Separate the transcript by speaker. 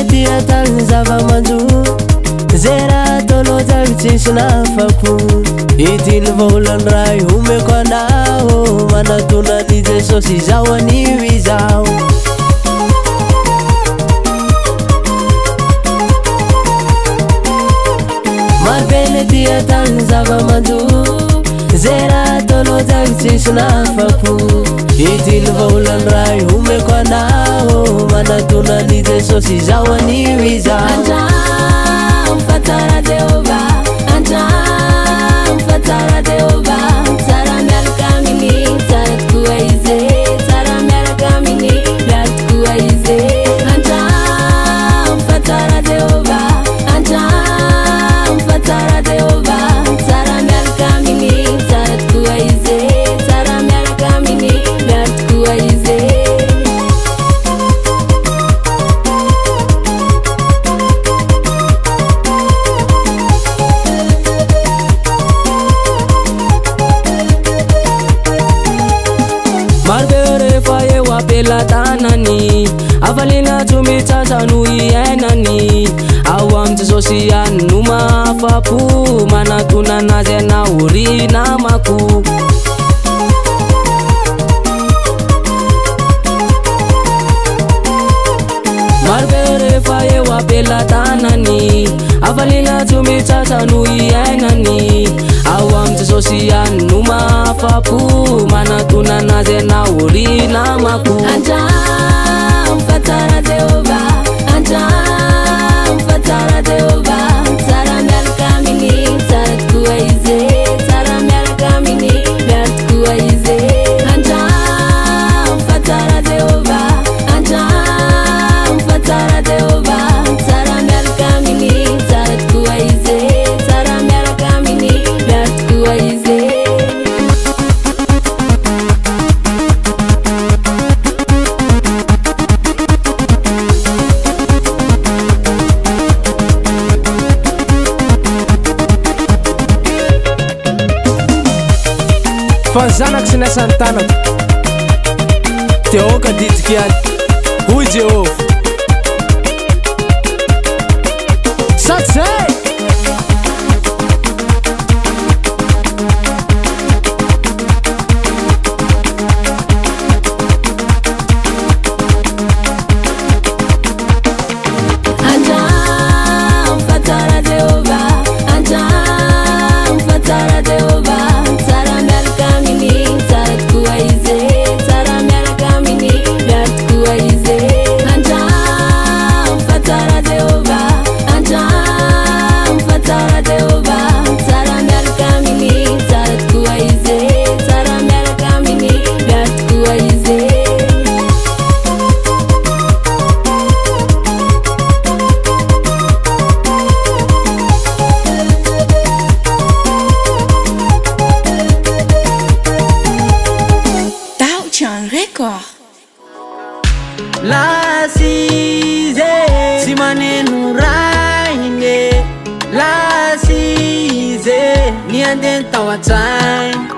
Speaker 1: Marbene tia tagny zava-manjo zay raha ataonao tsisy nafako idiny volan ray omeko anao manatonany Jesosy izao anio izao Marbene tia tagny zava-manjo zay raha ataonao tsisy nafako idiny volan ray omeko anao manatonany Jesosy izao anio izao Fatara Deova, Anjam, Fatara Deova, Sara Melkamini, Saratku Aize, Sara Melkamini, Saratku Aize, Anjam, Fatara Deova, Anjam, Fatara Deova, Sara Melkamini, Saratku Aize, Sara Melkamini, Saratku Aize. Marbere faye wapela tanani Avalina tumitaza nui enani Awam Jesosy numa fapu Mana tunana zena uri namaku Marbere faye wapela tanani Avalina tumitaza nui enani Awam Jesosy numa fapu Mana tunana zena uri namaku Anjam, Fatara Deova, Anjam, Fatara Deova, Sara Melkamini, Saratku Aize, Sara Melkamini, Saratku Aize, Anjam, Fatara Deova, Anjam, Fatara Deova, Sara Melkamini, Saratku Aize, Sara Melkamini, Saratku Aize.
Speaker 2: Fanzanako sy nasan'ny tanako Teoka ditiky any Hoy Jehovah Saty zay
Speaker 1: Anjam, Fatara Deova, Anjam, Fatara Deova, Sara Melkamini, Saratku Aize, Sara Melkamini, Saratku Aize, Anjam, Fatara Deova, Anjam, Fatara Deova, Sara Melkamini, Saratku Aize, Sara Melkamini, Saratku Aize.
Speaker 3: La size si manenu rainge La size ni anden tawatain